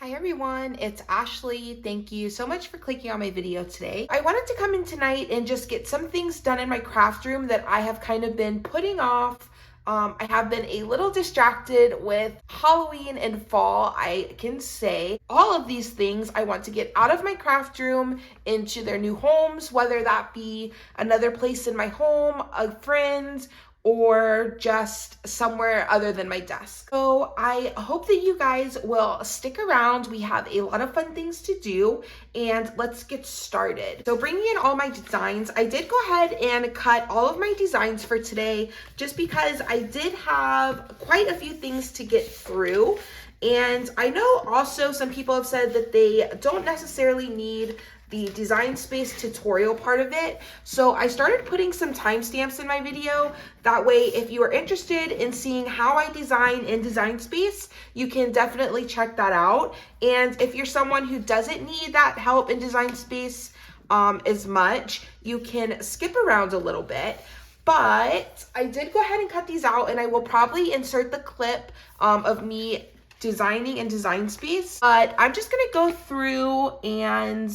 Hi everyone, it's Ashley. Thank you so much for clicking on my video today. I wanted to come in tonight and just get some things done in my craft room that I have kind of been putting off. I have been a little distracted with Halloween and fall, I can say. All of these things I want to get out of my craft room into their new homes, whether that be another place in my home, a friend, or just somewhere other than my desk. So I hope that you guys will stick around. We have a lot of fun things to do, and let's get started. So bringing in all my designs, I did go ahead and cut all of my designs for today just because I did have quite a few things to get through. And I know also some people have said that they don't necessarily need the design space tutorial part of it. So I started putting some timestamps in my video. That way, if you are interested in seeing how I design in Design Space, you can definitely check that out. And if you're someone who doesn't need that help in Design Space as much, you can skip around a little bit. But I did go ahead and cut these out, and I will probably insert the clip of me designing in Design Space. But I'm just gonna go through and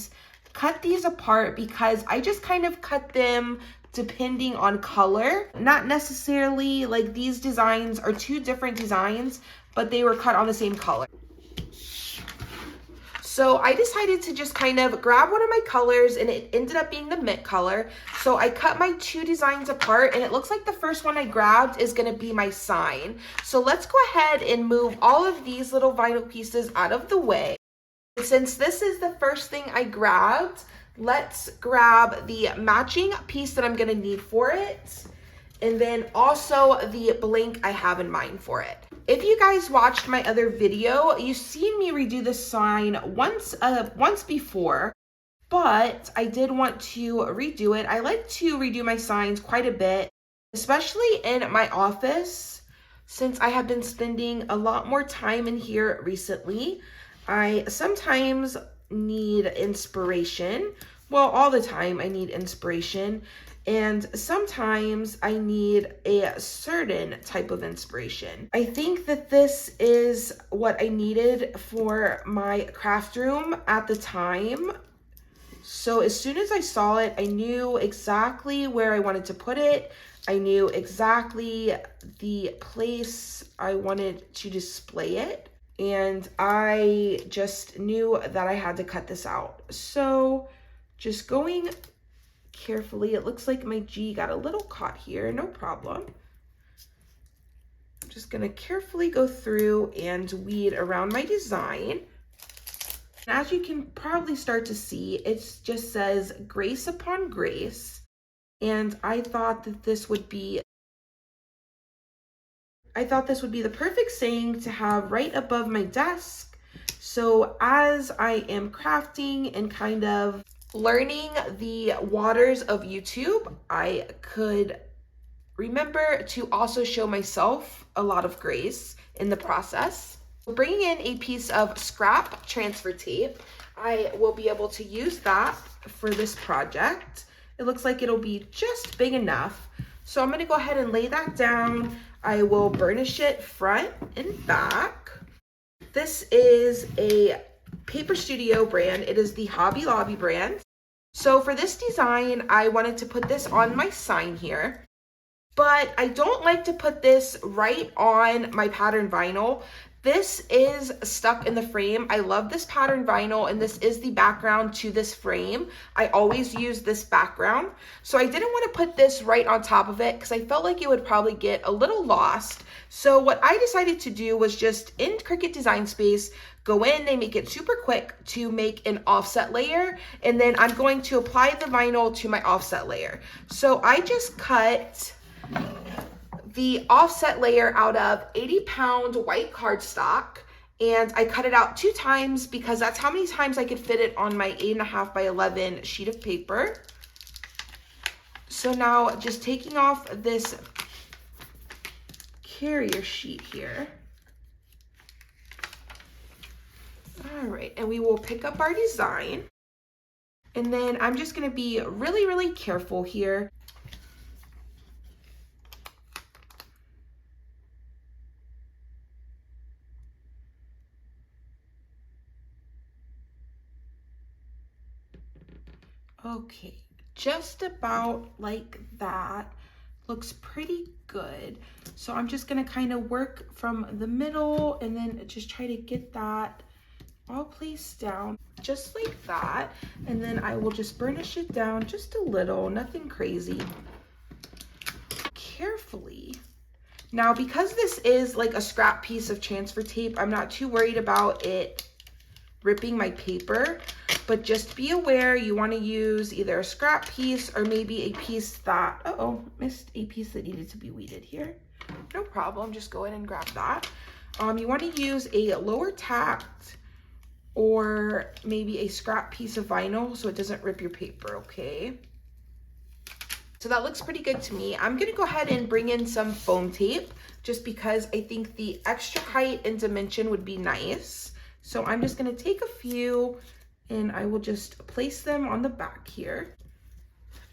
cut these apart because I just kind of cut them depending on color. Not necessarily like these designs are two different designs, but they were cut on the same color. So I decided to just kind of grab one of my colors, and it ended up being the mint color. So I cut my two designs apart, and it looks like the first one I grabbed is gonna be my sign. So let's go ahead and move all of these little vinyl pieces out of the way. Since this is the first thing I grabbed, let's grab the matching piece that I'm gonna need for it, and then also the blank I have in mind for it. If you guys watched my other video, you've seen me redo this sign once before, but I did want to redo it. I like to redo my signs quite a bit, especially in my office, since I have been spending a lot more time in here recently. I sometimes need inspiration. Well, all the time I need inspiration. And sometimes I need a certain type of inspiration. I think that this is what I needed for my craft room at the time. So as soon as I saw it, I knew exactly where I wanted to put it. I knew exactly the place I wanted to display it. And I just knew that I had to cut this out. So just going carefully, it looks like my G got a little caught here, no problem. I'm just gonna carefully go through and weed around my design. As you can probably start to see, it just says grace upon grace. And I thought this would be the perfect saying to have right above my desk. So as I am crafting and kind of learning the waters of YouTube, I could remember to also show myself a lot of grace in the process. Bringing in a piece of scrap transfer tape, I will be able to use that for this project. It looks like it'll be just big enough. So I'm gonna go ahead and lay that down. I will burnish it front and back. This is a Paper Studio brand. It is the Hobby Lobby brand. So for this design, I wanted to put this on my sign here, but I don't like to put this right on my pattern vinyl. This is stuck in the frame. I love this pattern vinyl, and this is the background to this frame. I always use this background. So I didn't want to put this right on top of it because I felt like it would probably get a little lost. So what I decided to do was just in Cricut Design Space, go in, they make it super quick to make an offset layer, and then I'm going to apply the vinyl to my offset layer. So I just cut the offset layer out of 80-pound white cardstock, and I cut it out 2 times because that's how many times I could fit it on my 8.5 by 11 sheet of paper. So now just taking off this carrier sheet here. All right, and we will pick up our design. And then I'm just gonna be really, really careful here. Okay, just about like that. Looks pretty good. So I'm just gonna kind of work from the middle and then just try to get that all placed down just like that. And then I will just burnish it down just a little, nothing crazy. Carefully. Now, because this is like a scrap piece of transfer tape, I'm not too worried about it ripping my paper, but just be aware you want to use either a scrap piece or maybe a piece that, missed a piece that needed to be weeded here. No problem, just go in and grab that. You want to use a lower tacked or maybe a scrap piece of vinyl so it doesn't rip your paper, okay? So that looks pretty good to me. I'm gonna go ahead and bring in some foam tape just because I think the extra height and dimension would be nice. So I'm just gonna take a few and I will just place them on the back here.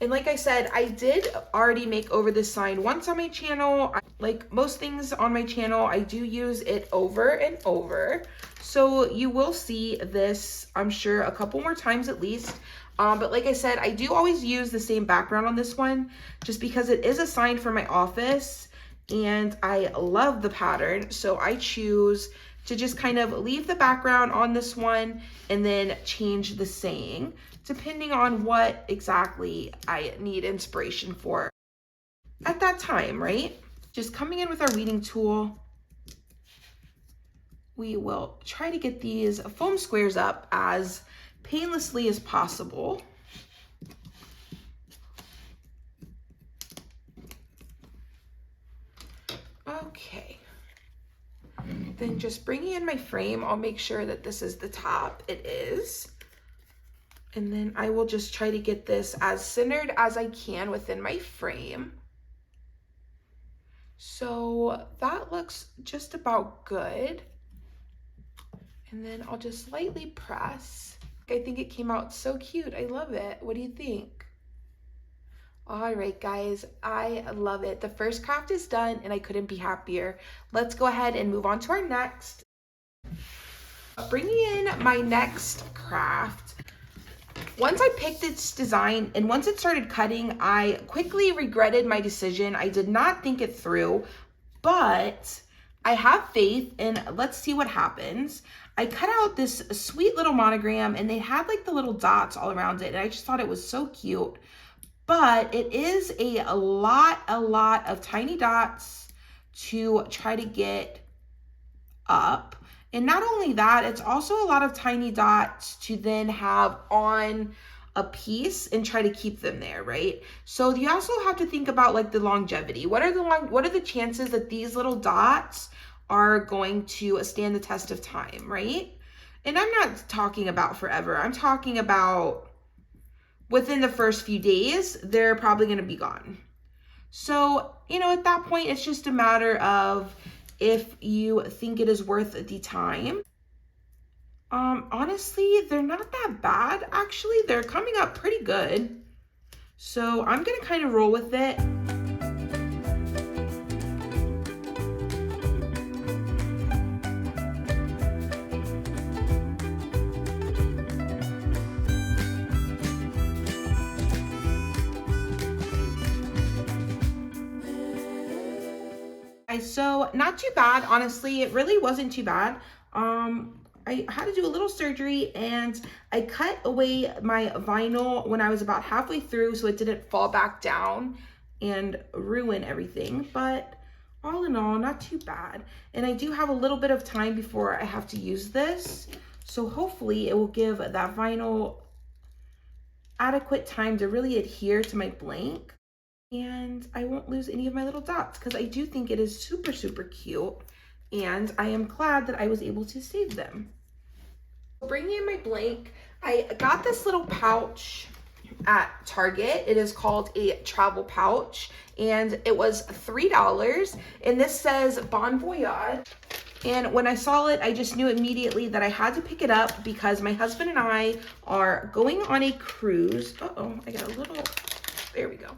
And like I said, I did already make over this sign once on my channel. Like most things on my channel, I do use it over and over. So you will see this, I'm sure, a couple more times at least. But like I said, I do always use the same background on this one just because it is a sign for my office and I love the pattern. So I choose to just kind of leave the background on this one and then change the saying depending on what exactly I need inspiration for at that time, right? Just coming in with our weeding tool, we will try to get these foam squares up as painlessly as possible. Okay. Then just bringing in my frame, I'll make sure that this is the top. It is. And then I will just try to get this as centered as I can within my frame. So that looks just about good. And then I'll just lightly press. I think it came out so cute. I love it. What do you think? All right, guys, I love it. The first craft is done and I couldn't be happier. Let's go ahead and move on to our next. Bringing in my next craft. Once I picked its design and once it started cutting, I quickly regretted my decision. I did not think it through, but I have faith and let's see what happens. I cut out this sweet little monogram and they had like the little dots all around it and I just thought it was so cute. But it is a lot of tiny dots to try to get up. And not only that, it's also a lot of tiny dots to then have on a piece and try to keep them there, right? So you also have to think about like the longevity. What are the chances that these little dots are going to stand the test of time, right? And I'm not talking about forever. I'm talking about within the first few days, they're probably going to be gone. So, you know, at that point, it's just a matter of if you think it is worth the time. Honestly, they're not that bad. Actually, they're coming up pretty good. So I'm going to kind of roll with it. So not too bad, honestly. It really wasn't too bad. I had to do a little surgery and I cut away my vinyl when I was about halfway through so it didn't fall back down and ruin everything. But all in all, not too bad. And I do have a little bit of time before I have to use this. So hopefully it will give that vinyl adequate time to really adhere to my blank. And I won't lose any of my little dots because I do think it is super cute and I am glad that I was able to save them. Bringing in my blank, I got this little pouch at Target. It is called a travel pouch and it was $3 and this says Bon Voyage. And when I saw it, I just knew immediately that I had to pick it up because my husband and I are going on a cruise. I got a little, there we go.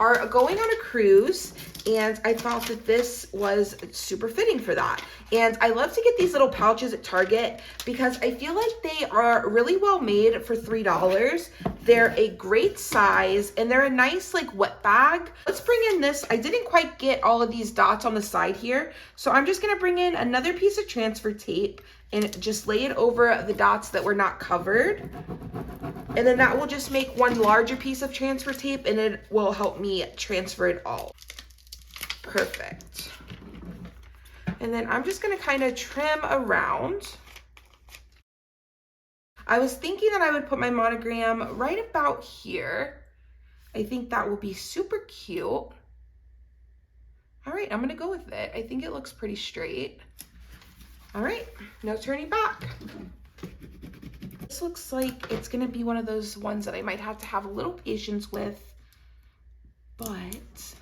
are going on a cruise, and I thought that this was super fitting for that. And I love to get these little pouches at Target because I feel like they are really well made for $3. They're a great size, and they're a nice like wet bag. Let's bring in this. I didn't quite get all of these dots on the side here, so I'm just gonna bring in another piece of transfer tape and just lay it over the dots that were not covered. And then that will just make one larger piece of transfer tape, and it will help me transfer it all. Perfect. And then I'm just gonna kind of trim around. I was thinking that I would put my monogram right about here. I think that will be super cute. All right, I'm gonna go with it. I think it looks pretty straight. All right, no turning back. This looks like it's gonna be one of those ones that I might have to have a little patience with, but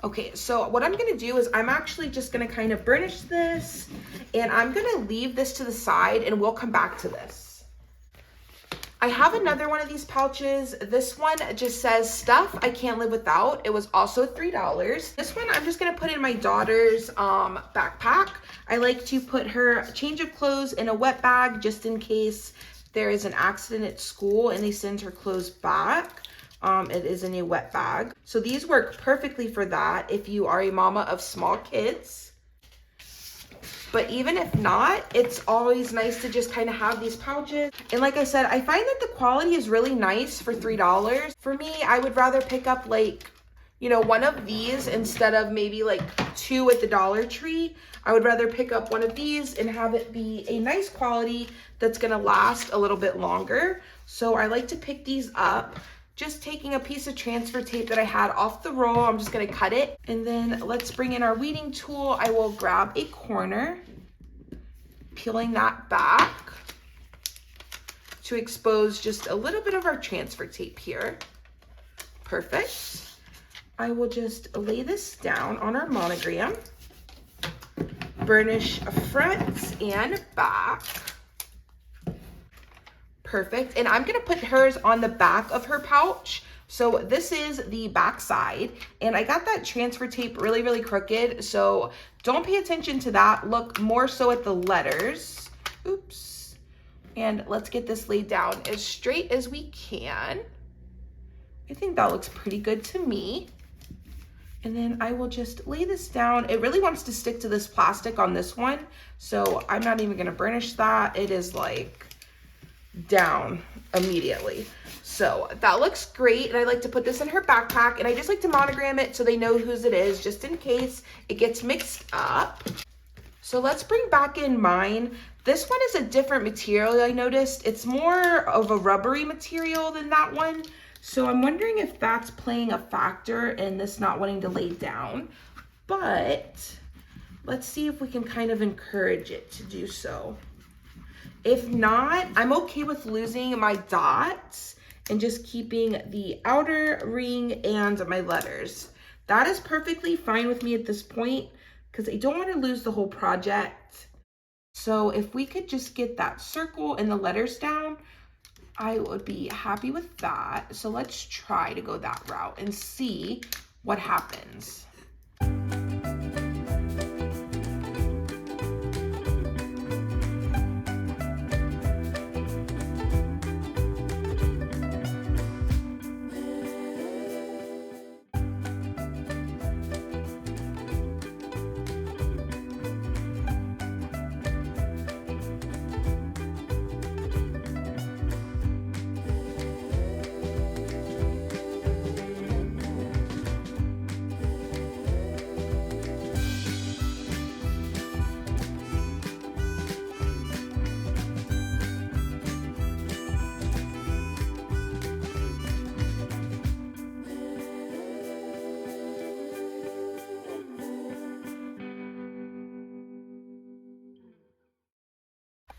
okay, so what I'm gonna do is I'm actually just gonna kind of burnish this, and I'm gonna leave this to the side, and we'll come back to this. I have another one of these pouches. This one just says stuff I can't live without. It was also $3. This one I'm just gonna put in my daughter's backpack. I like to put her change of clothes in a wet bag just in case there is an accident at school and they send her clothes back. It is in a wet bag. So these work perfectly for that if you are a mama of small kids. But even if not, it's always nice to just kind of have these pouches. And like I said, I find that the quality is really nice for $3. For me, I would rather pick up like, you know, one of these instead of maybe like 2 at the Dollar Tree. I would rather pick up one of these and have it be a nice quality that's gonna last a little bit longer. So I like to pick these up. Just taking a piece of transfer tape that I had off the roll, I'm just gonna cut it. And then let's bring in our weeding tool. I will grab a corner, peeling that back to expose just a little bit of our transfer tape here. Perfect. I will just lay this down on our monogram, burnish front and back. Perfect. And I'm gonna put hers on the back of her pouch. So this is the back side, and I got that transfer tape really, really crooked. So don't pay attention to that. Look more so at the letters. Oops. And let's get this laid down as straight as we can. I think that looks pretty good to me. And then I will just lay this down. It really wants to stick to this plastic on this one, so I'm not even gonna burnish that. It is like down immediately. So that looks great, and I like to put this in her backpack, and I just like to monogram it so they know whose it is, just in case it gets mixed up. So let's bring back in mine. This one is a different material, I noticed. It's more of a rubbery material than that one. So I'm wondering if that's playing a factor in this not wanting to lay down, but let's see if we can kind of encourage it to do so. If not, I'm okay with losing my dots and just keeping the outer ring and my letters. That is perfectly fine with me at this point because I don't want to lose the whole project. So if we could just get that circle and the letters down, I would be happy with that. So let's try to go that route and see what happens.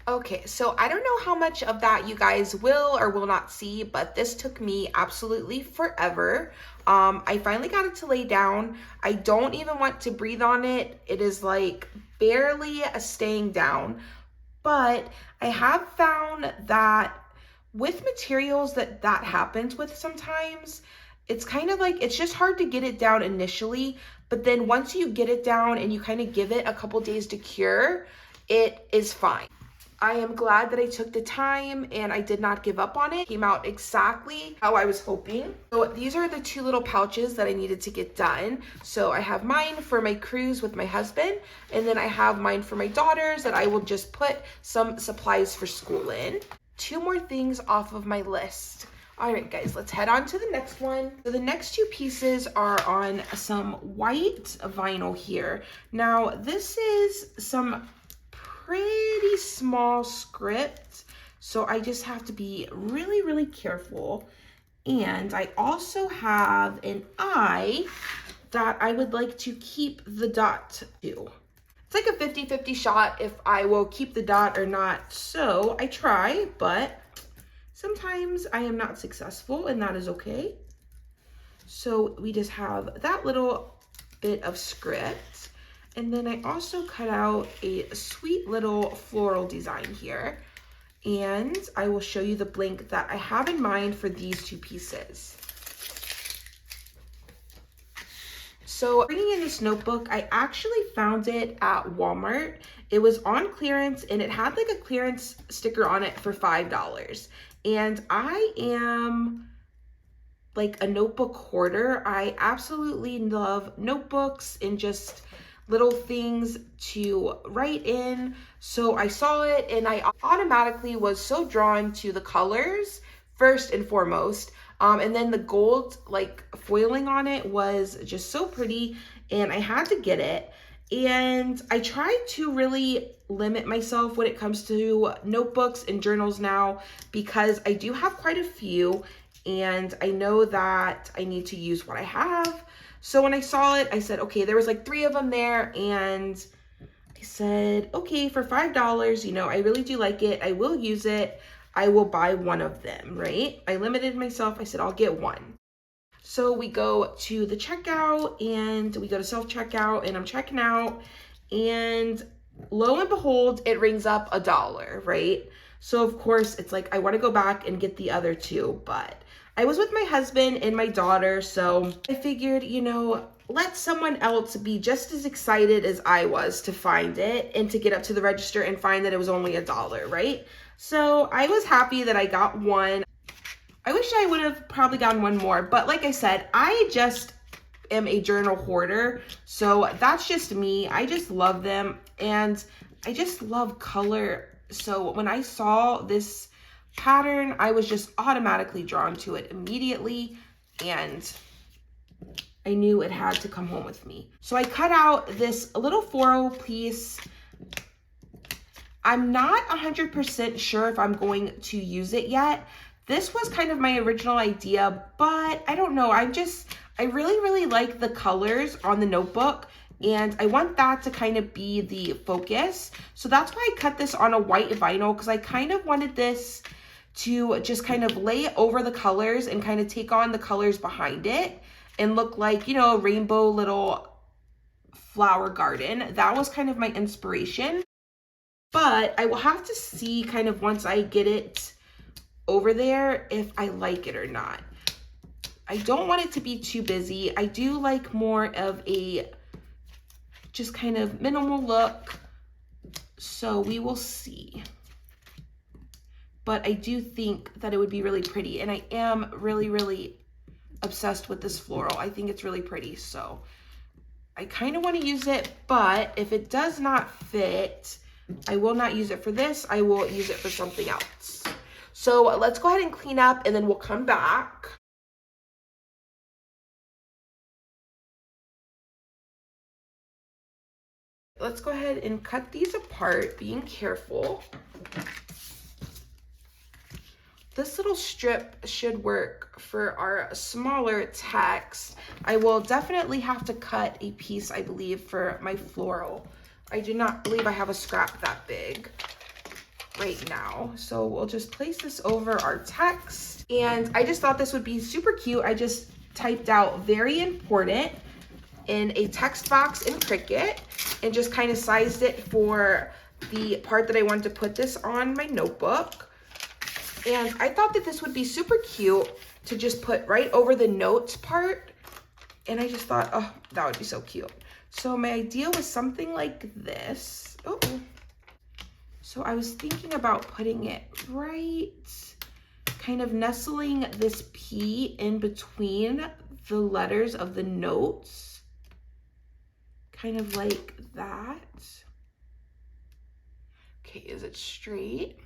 Okay, so I don't know how much of that you guys will or will not see, but this took me absolutely forever. I finally got it to lay down. I don't even want to breathe on it. It is like barely staying down, but I have found that with materials that happens with sometimes, it's kind of like, it's just hard to get it down initially, but then once you get it down and you kind of give it a couple days to cure, it is fine. I am glad that I took the time and I did not give up on it. It came out exactly how I was hoping. So these are the 2 little pouches that I needed to get done. So I have mine for my cruise with my husband, and then I have mine for my daughters that I will just put some supplies for school in. 2 more things off of my list. All right, guys, let's head on to the next one. So the next 2 pieces are on some white vinyl here. Now, this is some pretty small script, so I just have to be really, really careful. And I also have an eye that I would like to keep the dot to. It's like a 50-50 shot if I will keep the dot or not. So I try, but sometimes I am not successful, and that is okay. So we just have that little bit of script. And then I also cut out a sweet little floral design here. And I will show you the blank that I have in mind for these 2 pieces. So bringing in this notebook, I actually found it at Walmart. It was on clearance and it had like a clearance sticker on it for $5. And I am like a notebook hoarder. I absolutely love notebooks and just little things to write in. So I saw it and I automatically was so drawn to the colors first and foremost. And then the gold like foiling on it was just so pretty and I had to get it. And I try to really limit myself when it comes to notebooks and journals now, because I do have quite a few and I know that I need to use what I have. So when I saw it, I said, okay, there was like 3 of them there, and I said, okay, for $5, you know, I really do like it. I will use it. I will buy 1 of them, right? I limited myself. I said, I'll get 1. So we go to the checkout and we go to self-checkout and I'm checking out, and lo and behold, it rings up $1, right? So of course it's like, I want to go back and get the other 2, but I was with my husband and my daughter, so I figured, you know, let someone else be just as excited as I was to find it and to get up to the register and find that it was only $1, right? So I was happy that I got 1. I wish I would have probably gotten 1 more, but like I said, I just am a journal hoarder, so that's just me. I just love them and I just love color. So when I saw this pattern, I was just automatically drawn to it immediately, and I knew it had to come home with me. So I cut out this little floral piece. I'm not 100% sure if I'm going to use it yet. This was kind of my original idea, but I don't know. I really, really like the colors on the notebook, and I want that to kind of be the focus. So that's why I cut this on a white vinyl, because I kind of wanted this to just kind of lay over the colors and kind of take on the colors behind it and look like, you know, a rainbow little flower garden. That was kind of my inspiration. But I will have to see kind of once I get it over there if I like it or not. I don't want it to be too busy. I do like more of a just kind of minimal look. So we will see. But I do think that it would be really pretty. And I am really, really obsessed with this floral. I think it's really pretty. So I kind of want to use it, but if it does not fit, I will not use it for this. I will use it for something else. So let's go ahead and clean up and then we'll come back. Let's go ahead and cut these apart, being careful. This little strip should work for our smaller text. I will definitely have to cut a piece, I believe, for my floral. I do not believe I have a scrap that big right now. So we'll just place this over our text. And I just thought this would be super cute. I just typed out "very important" in a text box in CRICUT and just kind of sized it for the part that I wanted to put this on my notebook. And I thought that this would be super cute. to just put right over the notes part. And I just thought, oh, that would be so cute. So my idea was something like this. Oh, so I was thinking about putting it right, kind of nestling this P in between the letters of the notes, kind of like that. Okay, is it straight?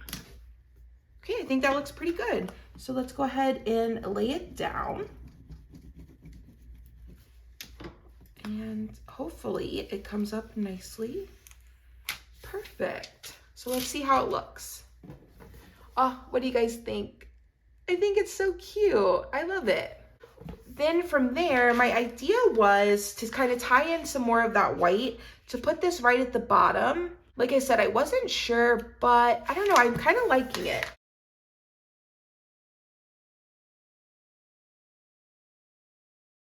Okay, I think that looks pretty good. So let's go ahead and lay it down. And hopefully it comes up nicely. Perfect. So let's see how it looks. Oh, what do you guys think? I think it's so cute. I love it. Then from there, my idea was to kind of tie in some more of that white to put this right at the bottom. Like I said, I wasn't sure, but I don't know, I'm kind of liking it.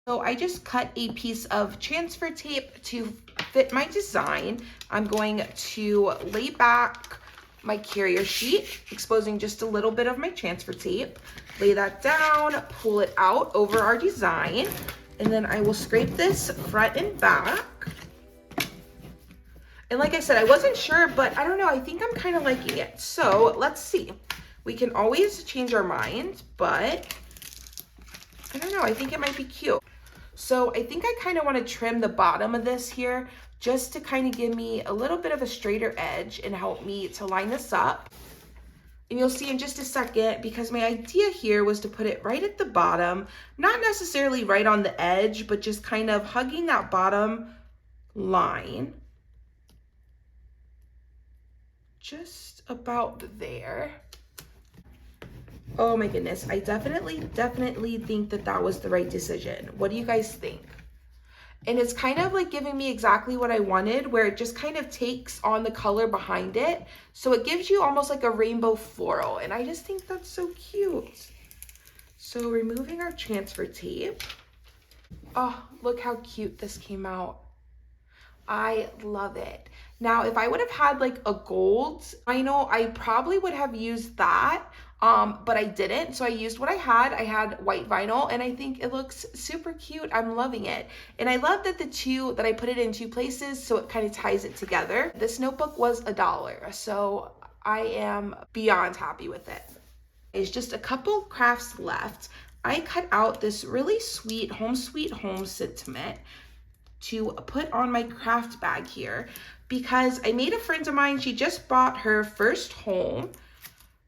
So I just cut a piece of transfer tape to fit my design. I'm going to lay back my carrier sheet, exposing just a little bit of my transfer tape. Lay that down, pull it out over our design, and then I will scrape this front and back. And like I said, I wasn't sure, but I don't know, I think I'm kind of liking it. So let's see. We can always change our mind, but I don't know, I think it might be cute. So I think I kind of want to trim the bottom of this here just to kind of give me a little bit of a straighter edge and help me to line this up. And you'll see in just a second, because my idea here was to put it right at the bottom, not necessarily right on the edge, but just kind of hugging that bottom line. Just about there. Oh my goodness, I definitely think that that was the right decision. What do you guys think? And it's kind of like giving me exactly what I wanted, where it just kind of takes on the color behind it. So it gives you almost like a rainbow floral. And I just think that's so cute. So removing our transfer tape. Oh, look how cute this came out. I love it. Now, if I would have had like a gold vinyl, I probably would have used that, but I didn't. So I used what I had. I had white vinyl, and I think it looks super cute. I'm loving it. And I love that I put it in two places, so it kind of ties it together. This notebook was $1, so I am beyond happy with it. There's just a couple crafts left. I cut out this really sweet Home Sweet Home sentiment to put on my craft bag here, because I made a friend of mine, she just bought her first home.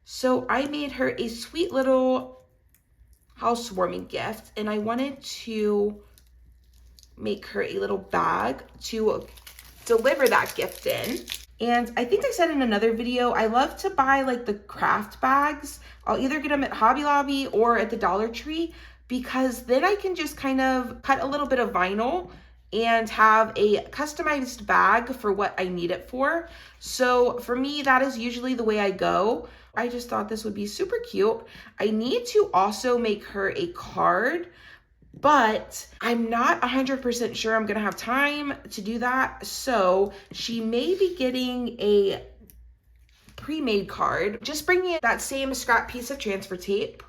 So I made her a sweet little housewarming gift, and I wanted to make her a little bag to deliver that gift in. And I think I said in another video, I love to buy like the craft bags. I'll either get them at Hobby Lobby or at the Dollar Tree, because then I can just kind of cut a little bit of vinyl and have a customized bag for what I need it for. So for me, that is usually the way I go. I just thought this would be super cute. I need to also make her a card, but I'm not 100% sure I'm gonna have time to do that. So she may be getting a pre-made card. Just bringing in that same scrap piece of transfer tape.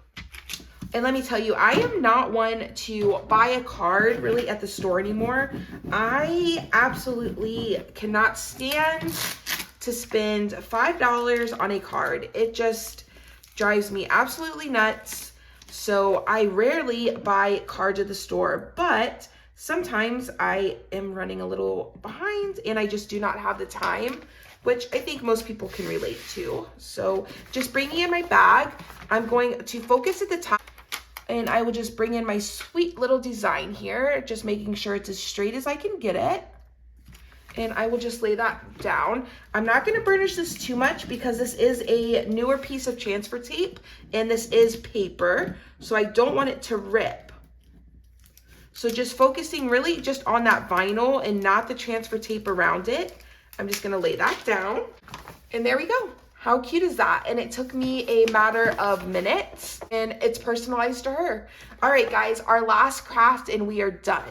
And let me tell you, I am not one to buy a card really at the store anymore. I absolutely cannot stand to spend $5 on a card. It just drives me absolutely nuts. So I rarely buy cards at the store, but sometimes I am running a little behind and I just do not have the time, which I think most people can relate to. So just bringing in my bag, I'm going to focus at the top. And I will just bring in my sweet little design here, just making sure it's as straight as I can get it. And I will just lay that down. I'm not gonna burnish this too much because this is a newer piece of transfer tape and this is paper, so I don't want it to rip. So just focusing really just on that vinyl and not the transfer tape around it. I'm just gonna lay that down. And there we go. How cute is that? And it took me a matter of minutes, and it's personalized to her. All right, guys, our last craft and we are done.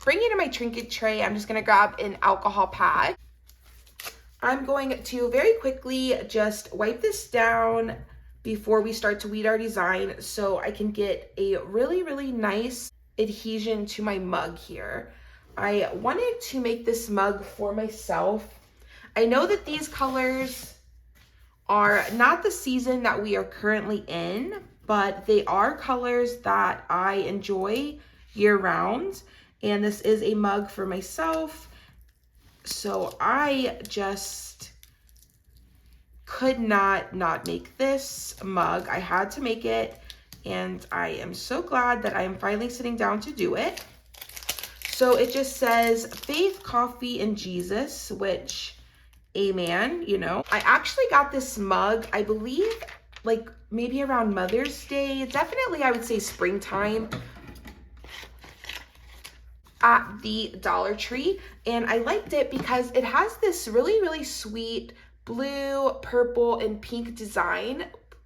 Bringing in my trinket tray, I'm just gonna grab an alcohol pad. I'm going to very quickly just wipe this down before we start to weed our design so I can get a really, really nice adhesion to my mug here. I wanted to make this mug for myself. I know that these colors are not the season that we are currently in, but they are colors that I enjoy year round. And this is a mug for myself. So I just could not make this mug. I had to make it, and I am so glad that I am finally sitting down to do it. So it just says faith, coffee, and Jesus, which, amen, you know. I actually got this mug, I believe, like maybe around Mother's Day. Definitely, I would say springtime, at the Dollar Tree, and I liked it because it has this really, really sweet blue, purple, and pink design,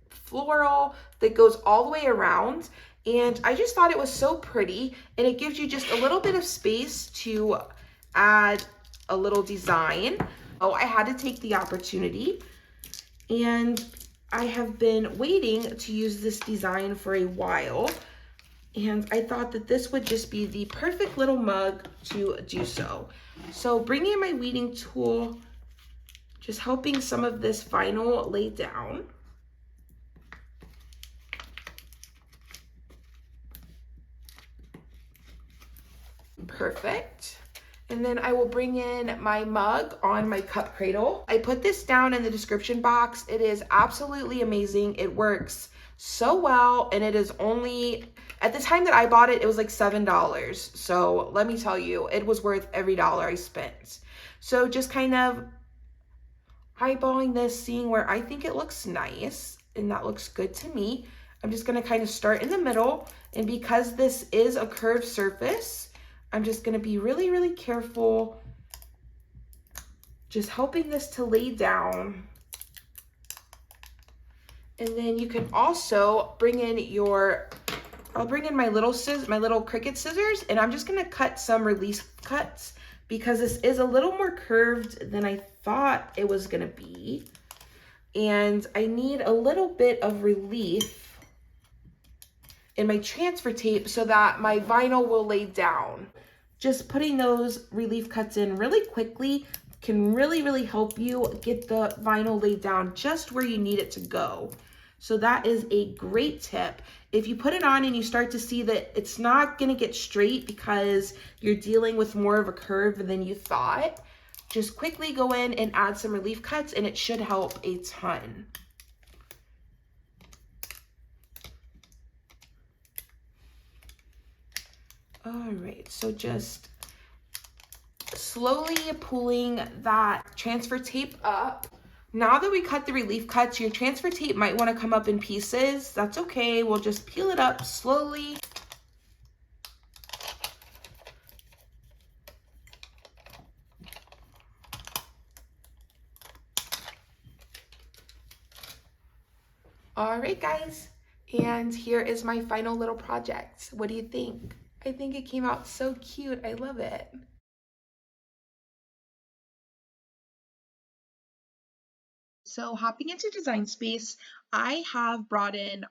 floral, that goes all the way around. And I just thought it was so pretty, and it gives you just a little bit of space to add a little design. Oh, I had to take the opportunity, and I have been waiting to use this design for a while. And I thought that this would just be the perfect little mug to do so. So bringing my weeding tool, just helping some of this vinyl lay down. Perfect. And then I will bring in my mug on my cup cradle. I put this down in the description box. It is absolutely amazing. It works so well, and it is only, at the time that I bought it, it was like $7. So let me tell you, it was worth every dollar I spent. So just kind of eyeballing this, seeing where I think it looks nice, and that looks good to me. I'm just gonna kind of start in the middle, and because this is a curved surface, I'm just gonna be really, really careful, just helping this to lay down. And then you can also bring in your, I'll bring in my little Cricut scissors, and I'm just gonna cut some release cuts because this is a little more curved than I thought it was gonna be. And I need a little bit of relief in my transfer tape so that my vinyl will lay down. Just putting those relief cuts in really quickly can really, really help you get the vinyl laid down just where you need it to go. So that is a great tip. If you put it on and you start to see that it's not gonna get straight because you're dealing with more of a curve than you thought, just quickly go in and add some relief cuts, and it should help a ton. All right, so just slowly pulling that transfer tape up. Now that we cut the relief cuts, your transfer tape might want to come up in pieces. That's okay. We'll just peel it up slowly. All right, guys. And here is my final little project. What do you think? I think it came out so cute. I love it. So hopping into Design Space, I have brought in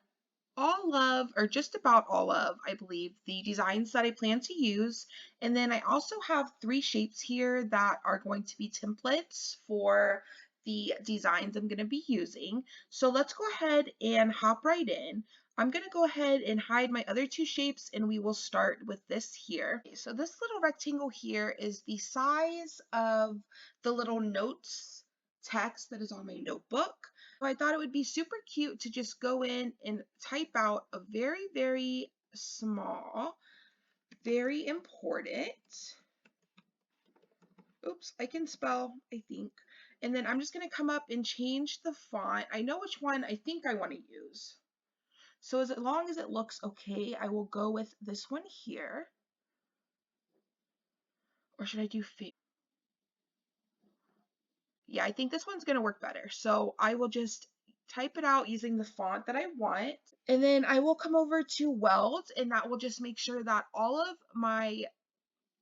all of, or just about all of, I believe, the designs that I plan to use. And then I also have 3 shapes here that are going to be templates for the designs I'm going to be using. So let's go ahead and hop right in. I'm going to go ahead and hide my other 2 shapes, and we will start with this here. Okay, so this little rectangle here is the size of the little notes text that is on my notebook. So I thought it would be super cute to just go in and type out a very, very small, very important, oops, I can spell, I think. And then I'm just going to come up and change the font. I know which one I think I want to use. So as long as it looks okay, I will go with this one here. Or should I do yeah, I think this one's going to work better. So I will just type it out using the font that I want. And then I will come over to weld, and that will just make sure that all of my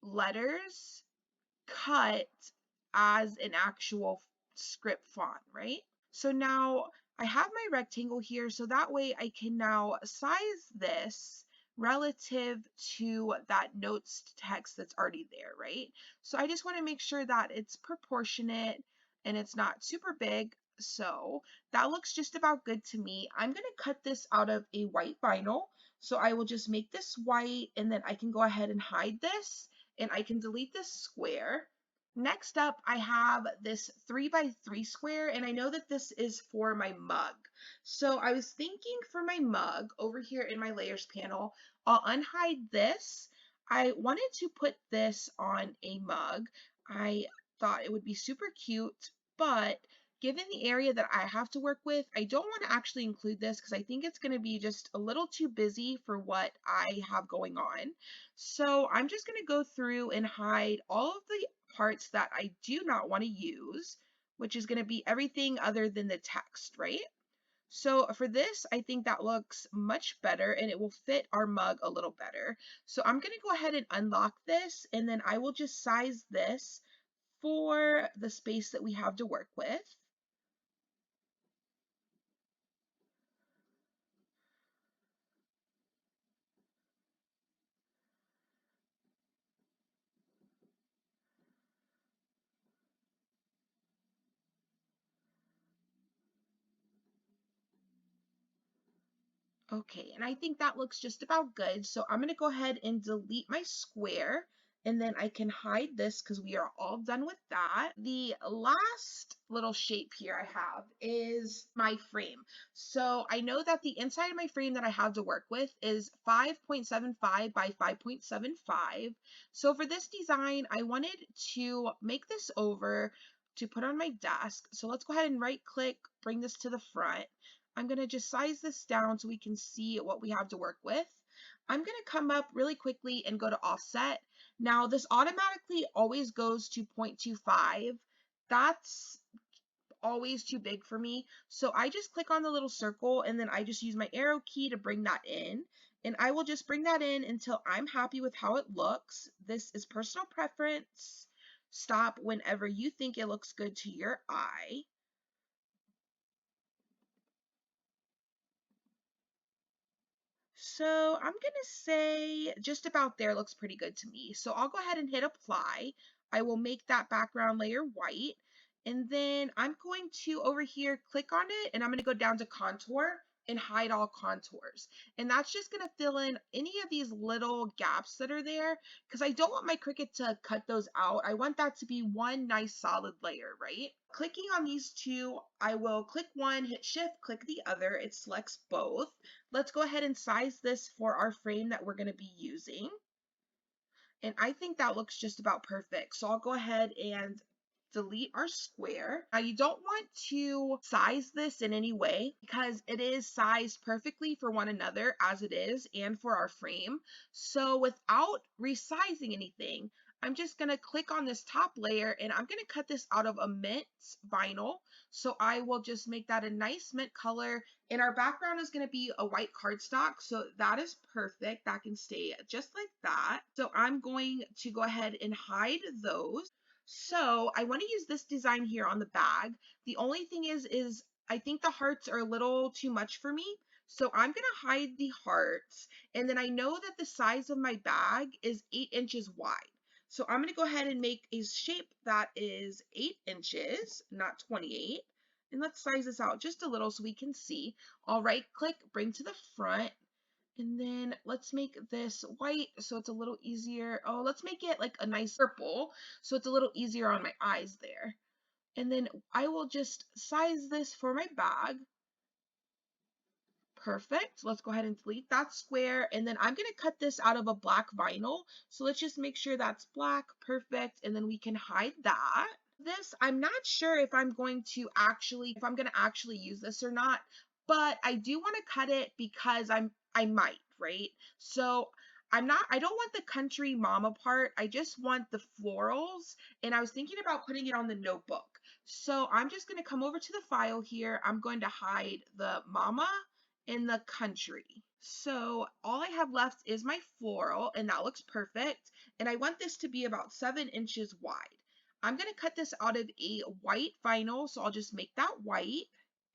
letters cut as an actual script font, right? So now I have my rectangle here, so that way I can now size this relative to that notes text that's already there, right? So I just want to make sure that it's proportionate and it's not super big. So that looks just about good to me. I'm going to cut this out of a white vinyl. So I will just make this white, and then I can go ahead and hide this, and I can delete this square. Next up, I have this 3x3 square, and I know that this is for my mug. So I was thinking for my mug over here in my layers panel, I'll unhide this. I wanted to put this on a mug. I thought it would be super cute, but given the area that I have to work with, I don't want to actually include this because I think it's going to be just a little too busy for what I have going on. So I'm just going to go through and hide all of the parts that I do not want to use, which is going to be everything other than the text, right? So for this, I think that looks much better and it will fit our mug a little better. So I'm going to go ahead and unlock this, and then I will just size this for the space that we have to work with. Okay, and I think that looks just about good. So I'm going to go ahead and delete my square, and then I can hide this because we are all done with that. The last little shape here I have is my frame. So I know that the inside of my frame that I have to work with is 5.75 by 5.75. So for this design, I wanted to make this over to put on my desk. So let's go ahead and right click, bring this to the front. I'm going to just size this down so we can see what we have to work with. I'm going to come up really quickly and go to offset. Now this automatically always goes to 0.25. That's always too big for me. So I just click on the little circle, and then I just use my arrow key to bring that in. And I will just bring that in until I'm happy with how it looks. This is personal preference. Stop whenever you think it looks good to your eye. So I'm gonna say just about there looks pretty good to me. So I'll go ahead and hit apply. I will make that background layer white. And then I'm going to over here click on it, and I'm gonna go down to contour and hide all contours. And that's just gonna fill in any of these little gaps that are there because I don't want my Cricut to cut those out. I want that to be one nice solid layer, right? Clicking on these two, I will click one, hit shift, click the other. It selects both. Let's go ahead and size this for our frame that we're going to be using. And I think that looks just about perfect. So I'll go ahead and delete our square. Now you don't want to size this in any way because it is sized perfectly for one another as it is and for our frame. So without resizing anything, I'm just going to click on this top layer, and I'm going to cut this out of a mint vinyl. So I will just make that a nice mint color, and our background is going to be a white cardstock. So that is perfect. That can stay just like that. So I'm going to go ahead and hide those. So I want to use this design here on the bag. The only thing is I think the hearts are a little too much for me. So I'm going to hide the hearts. And then I know that the size of my bag is 8 inches wide. So I'm going to go ahead and make a shape that is 8 inches, not 28. And let's size this out just a little so we can see. I'll right click, bring to the front. And then let's make this white so it's a little easier. Oh, let's make it like a nice purple so it's a little easier on my eyes there. And then I will just size this for my bag. Perfect. Let's go ahead and delete that square. And then I'm going to cut this out of a black vinyl. So let's just make sure that's black. Perfect. And then we can hide that. This, I'm not sure if I'm going to actually use this or not, but I do want to cut it because I might, right? So I don't want the country mama part. I just want the florals, and I was thinking about putting it on the notebook. So I'm just going to come over to the file here. I'm going to hide the mama and the country. So all I have left is my floral, and that looks perfect. And I want this to be about 7 inches wide. I'm going to cut this out of a white vinyl, so I'll just make that white.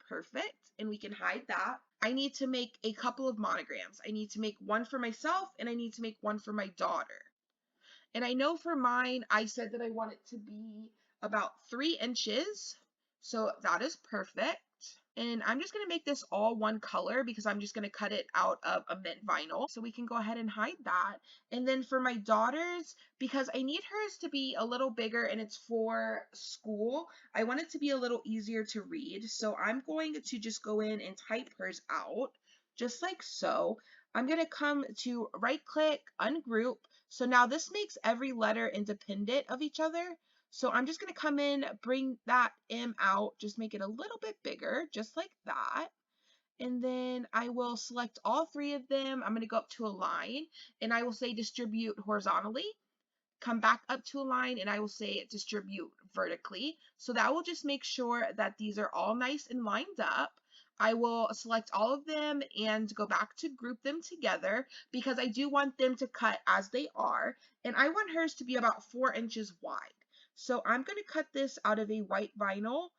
perfect, and we can hide that. I need to make a couple of monograms. I need to make one for myself, and I need to make one for my daughter. And I know for mine, I said that I want it to be about 3 inches. So that is perfect. And I'm just going to make this all one color because I'm just going to cut it out of a mint vinyl. So we can go ahead and hide that. And then for my daughters, because I need hers to be a little bigger and it's for school, I want it to be a little easier to read. So I'm going to just go in and type hers out just like so. I'm going to come to right click, ungroup. So now this makes every letter independent of each other. So I'm just going to come in, bring that M out, just make it a little bit bigger, just like that. And then I will select all 3 of them. I'm going to go up to a line and I will say distribute horizontally. Come back up to a line and I will say distribute vertically. So that will just make sure that these are all nice and lined up. I will select all of them and go back to group them together because I do want them to cut as they are. And I want hers to be about 4 inches wide. So I'm going to cut this out of a white vinyl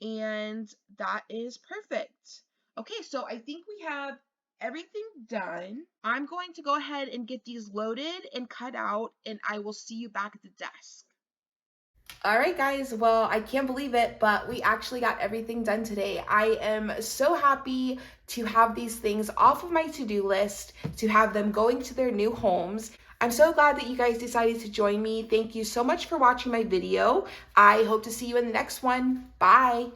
and that is perfect. Okay, so I think we have everything done. I'm going to go ahead and get these loaded and cut out, and I will see you back at the desk. All right, guys, well, I can't believe it, but we actually got everything done today. I am so happy to have these things off of my to-do list, to have them going to their new homes. I'm so glad that you guys decided to join me. Thank you so much for watching my video. I hope to see you in the next one. Bye.